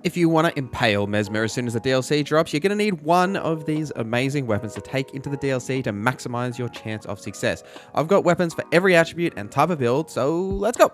If you want to impale Mesmer as soon as the DLC drops, you're going to need one of these amazing weapons to take into the DLC to maximize your chance of success. I've got weapons for every attribute and type of build, so let's go!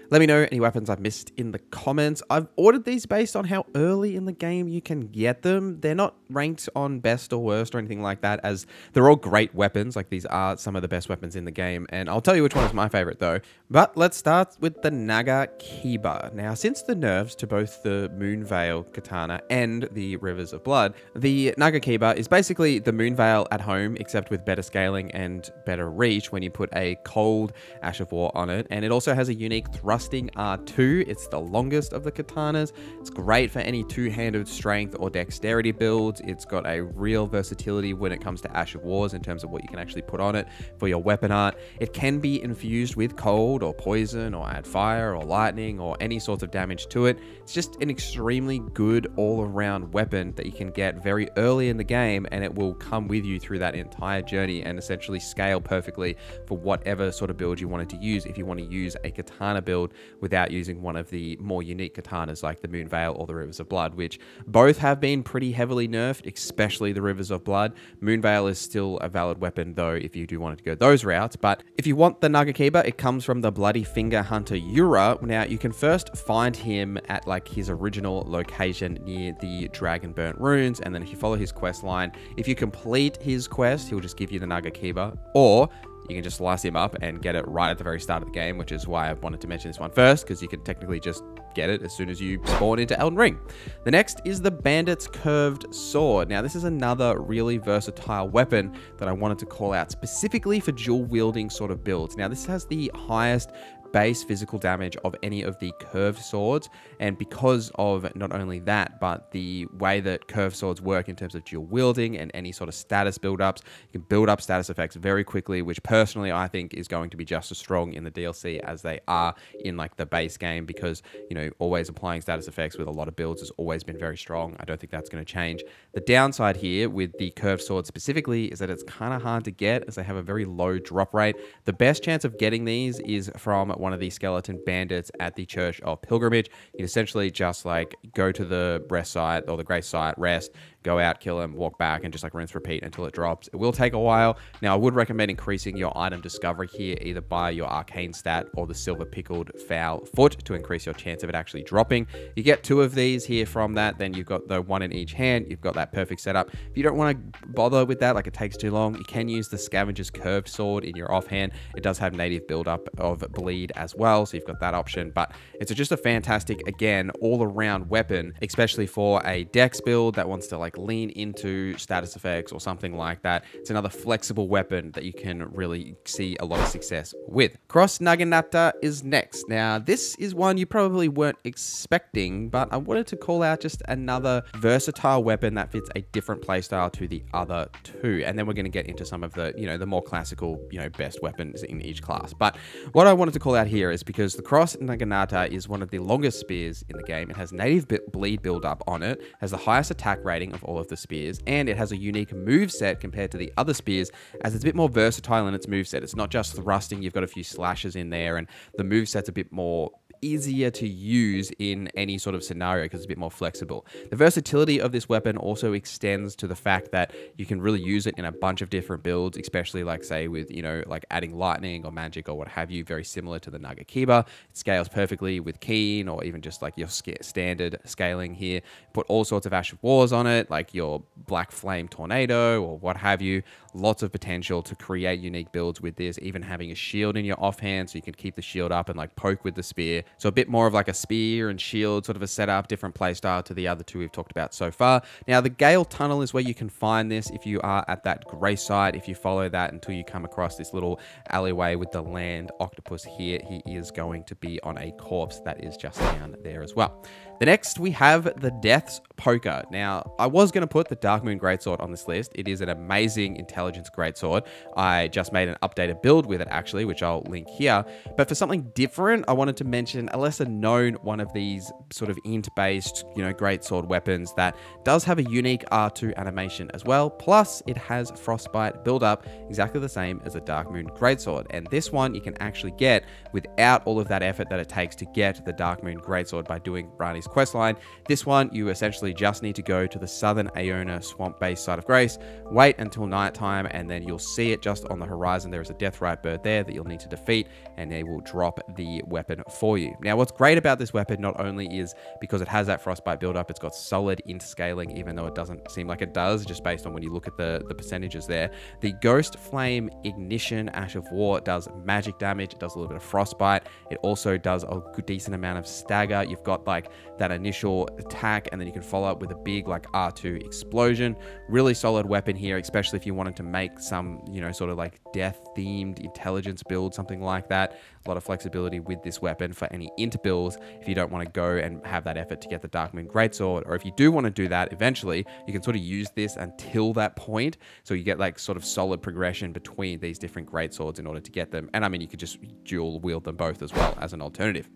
Let me know any weapons I've missed in the comments. I've ordered these based on how early in the game you can get them. They're not ranked on best or worst or anything like that, as they're all great weapons. Like, these are some of the best weapons in the game, and I'll tell you which one is my favorite though. But let's start with the Nagakiba. Now, since the nerfs to both the Moonveil Katana and the Rivers of Blood, the Nagakiba is basically the Moonveil at home, except with better scaling and better reach when you put a cold Ash of War on it, and it also has a unique thrusting R2. It's the longest of the katanas. It's great for any two-handed strength or dexterity builds. It's got a real versatility when it comes to Ash of Wars in terms of what you can actually put on it for your weapon art. It can be infused with cold or poison or add fire or lightning or any sorts of damage to it. It's just an extremely good all-around weapon that you can get very early in the game, and it will come with you through that entire journey and essentially scale perfectly for whatever sort of build you wanted to use. If you want to use a katana build without using one of the more unique katanas like the Moonveil or the Rivers of Blood, which both have been pretty heavily nerfed, especially the Rivers of Blood. Moonveil is still a valid weapon though if you do want to go those routes, but if you want the Nagakiba, it comes from the Bloody Finger Hunter Yura. Now, you can first find him at like his original location near the Dragon Burnt Runes, and then if you follow his quest line, if you complete his quest, he'll just give you the Nagakiba, or you can just slice him up and get it right at the very start of the game, which is why I wanted to mention this one first, because you can technically just get it as soon as you spawn into Elden Ring. The next is the Bandit's Curved Sword. Now, this is another really versatile weapon that I wanted to call out specifically for dual wielding sort of builds. Now, this has the highest base physical damage of any of the curved swords, and because of not only that, but the way that curved swords work in terms of dual wielding and any sort of status build-ups, you can build up status effects very quickly, which personally I think is going to be just as strong in the DLC as they are in like the base game, because, you know, always applying status effects with a lot of builds has always been very strong. I don't think that's going to change. The downside here with the curved sword specifically is that it's kind of hard to get, as they have a very low drop rate. The best chance of getting these is from one of the skeleton bandits at the Church of Pilgrimage. You essentially just like go to the rest site or the grace site, rest, go out, kill him, walk back, and just like rinse, repeat until it drops. It will take a while. Now, I would recommend increasing your item discovery here, either by your arcane stat or the silver pickled foul foot, to increase your chance of it actually dropping. You get 2 of these here from that, then you've got the 1 in each hand. You've got that perfect setup. If you don't want to bother with that, like it takes too long, you can use the Scavenger's Curved Sword in your offhand. It does have native build-up of bleed as well, so you've got that option, but it's just a fantastic, again, all-around weapon, especially for a dex build that wants to like lean into status effects or something like that. It's another flexible weapon that you can really see a lot of success with. Cross Naginata is next. Now, this is one you probably weren't expecting, but I wanted to call out just another versatile weapon that fits a different playstyle to the other 2, and then we're going to get into some of the, you know, the more classical, you know, best weapons in each class. But what I wanted to call out here is because the Cross Naginata is one of the longest spears in the game. It has native bleed build-up on it, has the highest attack rating of all of the spears, and it has a unique move set compared to the other spears, as it's a bit more versatile in its move set. It's not just thrusting, you've got a few slashes in there, and the move set's a bit more easier to use in any sort of scenario because it's a bit more flexible. The versatility of this weapon also extends to the fact that you can really use it in a bunch of different builds, especially like say with, you know, like adding lightning or magic or what have you, very similar to the Nagakiba. It scales perfectly with Keen or even just like your standard scaling here. Put all sorts of Ash of Wars on it, like your Black Flame Tornado or what have you. Lots of potential to create unique builds with this, even having a shield in your offhand so you can keep the shield up and like poke with the spear. So a bit more of like a spear and shield sort of a setup, different playstyle to the other 2 we've talked about so far. Now, the Gale Tunnel is where you can find this if you are at that grace site. If you follow that until you come across this little alleyway with the land octopus here, he is going to be on a corpse that is just down there as well. The next, we have the Death's Poker. Now, I was going to put the Dark Moon Greatsword on this list. It is an amazing intelligence intelligence greatsword. I just made an updated build with it actually, which I'll link here. But for something different, I wanted to mention a lesser known one of these sort of int-based, greatsword weapons that does have a unique R2 animation as well. Plus, it has frostbite build-up, exactly the same as a Darkmoon greatsword. And this one you can actually get without all of that effort that it takes to get the Darkmoon greatsword by doing Rani's questline. This one, you essentially just need to go to the southern Aeona swamp-based side of Grace, wait until nighttime, and then you'll see it just on the horizon. There is a Deathrite bird there that you'll need to defeat, and they will drop the weapon for you. Now, what's great about this weapon not only is because it has that frostbite build-up, it's got solid int scaling, even though it doesn't seem like it does, just based on when you look at the percentages there. The Ghost Flame Ignition Ash of War does magic damage, it does a little bit of frostbite, it also does a good decent amount of stagger. You've got like that initial attack, and then you can follow up with a big like R2 explosion. Really solid weapon here, especially if you wanted to make some, sort of like death themed intelligence build, something like that. A lot of flexibility with this weapon for any int builds if you don't want to go and have that effort to get the Darkmoon greatsword, or if you do want to do that eventually, you can sort of use this until that point, so you get like sort of solid progression between these different greatswords in order to get them. And I mean, you could just dual wield them both as well as an alternative.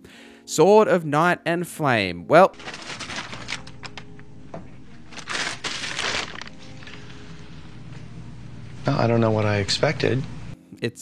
Sword of Night and Flame. Well, I don't know what I expected. It's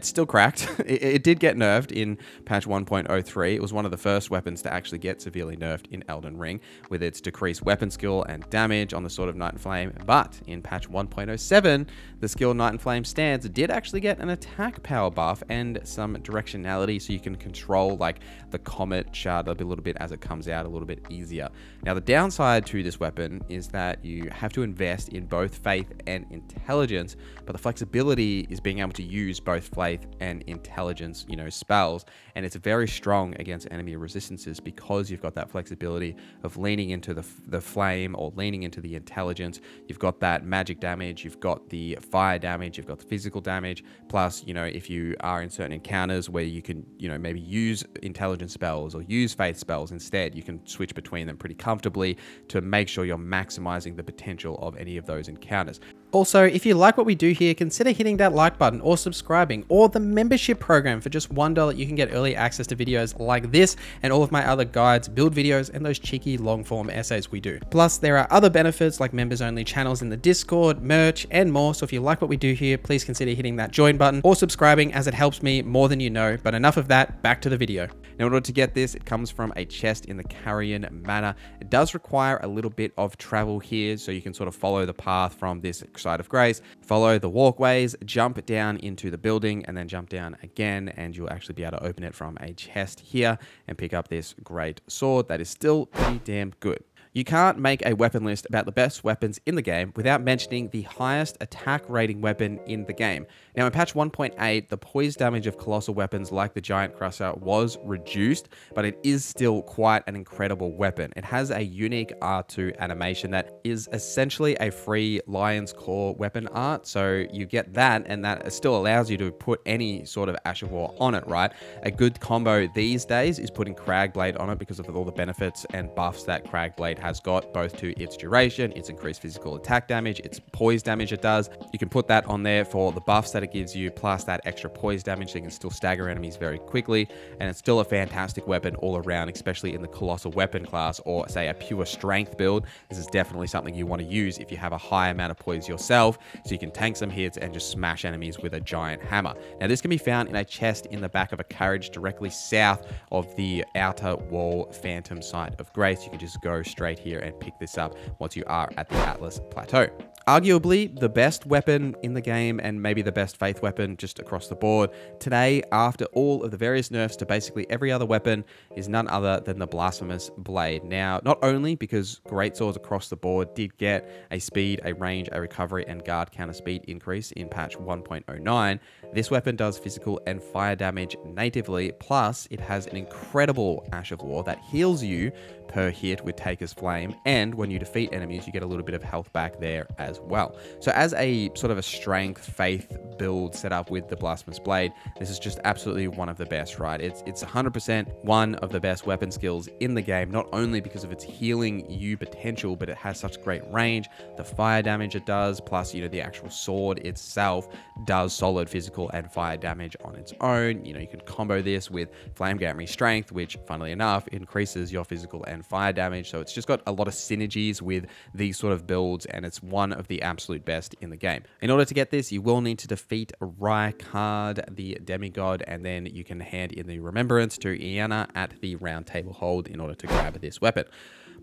still cracked. It did get nerfed in patch 1.03. It was one of the first weapons to actually get severely nerfed in Elden Ring, with its decreased weapon skill and damage on the Sword of Night and Flame. But in patch 1.07, the skill Night and Flame stance did actually get an attack power buff and some directionality, so you can control like the comet shard a little bit as it comes out a little bit easier. Now, the downside to this weapon is that you have to invest in both faith and intelligence, but the flexibility is being able to use both faith and intelligence, spells, and it's very strong against enemy resistances because you've got that flexibility of leaning into the flame or leaning into the intelligence. You've got that magic damage, you've got the fire damage, you've got the physical damage. Plus, if you are in certain encounters where you can, maybe use intelligence spells or use faith spells instead, you can switch between them pretty comfortably to make sure you're maximizing the potential of any of those encounters. Also, if you like what we do here, consider hitting that like button or subscribing, or the membership program. For just $1, you can get early access to videos like this and all of my other guides, build videos, and those cheeky long form essays we do. Plus, there are other benefits like members only channels in the Discord, merch, and more. So if you like what we do here, please consider hitting that join button or subscribing, as it helps me more than you know. But enough of that, back to the video. Now, in order to get this, it comes from a chest in the Carrion Manor. It does require a little bit of travel here, so you can sort of follow the path from this side of Grace, follow the walkways, jump down into the building, and then jump down again, and you'll actually be able to open it from a chest here and pick up this great sword that is still pretty damn good. You can't make a weapon list about the best weapons in the game without mentioning the highest attack rating weapon in the game. Now, in patch 1.8, the poise damage of colossal weapons like the Giant Crusher was reduced, but it is still quite an incredible weapon. It has a unique R2 animation that is essentially a free Lion's Claw weapon art, so you get that, and that still allows you to put any sort of Ash of War on it, right? A good combo these days is putting Cragblade on it because of all the benefits and buffs that Cragblade has got, both to its duration, its increased physical attack damage, its poise damage it does. You can put that on there for the buffs that it gives you, plus that extra poise damage, so you can still stagger enemies very quickly, and it's still a fantastic weapon all around, especially in the colossal weapon class, or say a pure strength build. This is definitely something you want to use if you have a high amount of poise yourself, so you can tank some hits and just smash enemies with a giant hammer. Now, this can be found in a chest in the back of a carriage directly south of the outer wall phantom site of Grace. You can just go straight here and pick this up once you are at the Atlas Plateau. Arguably the best weapon in the game, and maybe the best faith weapon just across the board today, after all of the various nerfs to basically every other weapon, is none other than the Blasphemous Blade. Now, not only because greatswords across the board did get a speed, a range, a recovery, and guard counter speed increase in patch 1.09, this weapon does physical and fire damage natively, plus it has an incredible Ash of War that heals you per hit with Taker's Flame, and when you defeat enemies, you get a little bit of health back there as well. So as a sort of a strength faith build set up with the Blasphemous Blade, this is just absolutely one of the best, right? It's 100% one of the best weapon skills in the game, not only because of its healing you potential, but it has such great range, the fire damage it does, plus, you know, the actual sword itself does solid physical and fire damage on its own. You know, you can combo this with Flame Gamry Strength, which, funnily enough, increases your physical and fire damage. So it's just got a lot of synergies with these sort of builds, and it's one of the absolute best in the game. In order to get this, you will need to defeat Rykard, the demigod, and then you can hand in the remembrance to Iana at the round table hold in order to grab this weapon.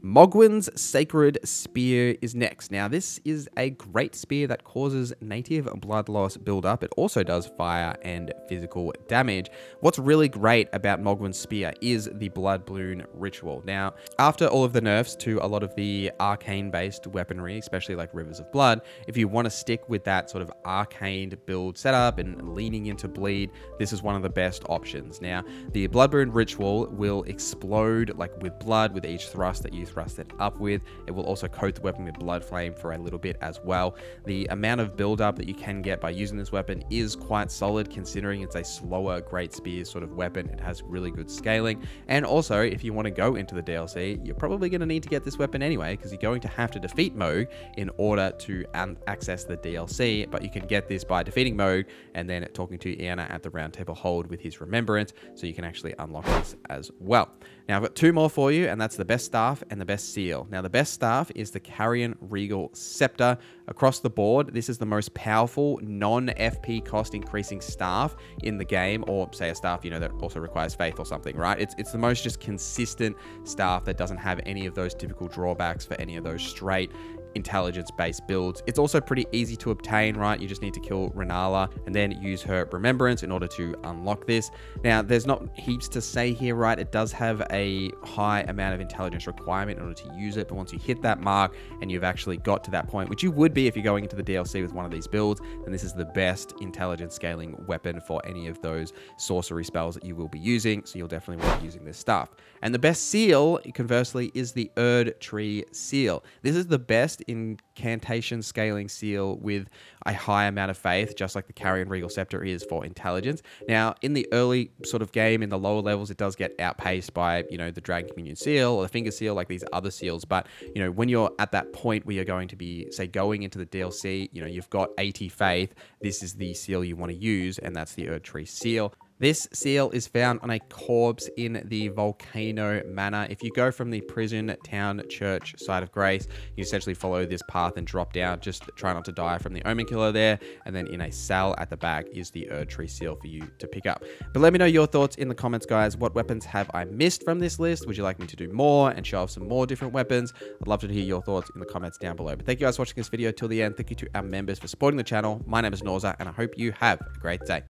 Mogwyn's Sacred Spear is next. Now, this is a great spear that causes native blood loss buildup. It also does fire and physical damage. What's really great about Mogwyn's Spear is the Blood Balloon ritual. Now, after all of the nerfs to a lot of the arcane-based weaponry, especially like Rivers of Blood, if you want to stick with that sort of arcane build setup and leaning into bleed, this is one of the best options. Now, the Blood Balloon ritual will explode like with blood with each thrust that you thrust it up with. It will also coat the weapon with blood flame for a little bit as well. The amount of build-up that you can get by using this weapon is quite solid, considering it's a slower Great Spear sort of weapon. It has really good scaling, and also if you want to go into the DLC, you're probably going to need to get this weapon anyway, because you're going to have to defeat Moog in order to access the DLC, but you can get this by defeating Moog and then talking to Iana at the round table hold with his remembrance, so you can actually unlock this as well. Now, I've got two more for you, and that's the best staff and the best seal. Now, the best staff is the Carrion Regal Scepter. Across the board, this is the most powerful non-FP cost increasing staff in the game, or say a staff, you know, that also requires faith or something, right? It's the most just consistent staff that doesn't have any of those typical drawbacks for any of those straight intelligence-based builds. It's also pretty easy to obtain, right? You just need to kill Renala and then use her remembrance in order to unlock this. Now, there's not heaps to say here, right? It does have a high amount of intelligence requirement in order to use it, but once you hit that mark and you've actually got to that point, which you would be if you're going into the DLC with one of these builds, then this is the best intelligence scaling weapon for any of those sorcery spells that you will be using, so you'll definitely want to be using this stuff. And the best seal, conversely, is the Erdtree seal. This is the best incantation scaling seal with a high amount of faith, just like the Carrion Regal Scepter is for intelligence. Now, in the early sort of game, in the lower levels, it does get outpaced by, you know, the Dragon Communion seal or the Finger seal, like these other seals. But, you know, when you're at that point where you're going to be, say, going into the DLC, you know, you've got 80 faith, this is the seal you want to use, and that's the Erdtree seal. This seal is found on a corpse in the Volcano Manor. If you go from the prison, town, church side of Grace, you essentially follow this path and drop down. Just try not to die from the Omen Killer there. And then in a cell at the back is the Erdtree seal for you to pick up. But let me know your thoughts in the comments, guys. What weapons have I missed from this list? Would you like me to do more and show off some more different weapons? I'd love to hear your thoughts in the comments down below. But thank you guys for watching this video till the end. Thank you to our members for supporting the channel. My name is Norza, and I hope you have a great day.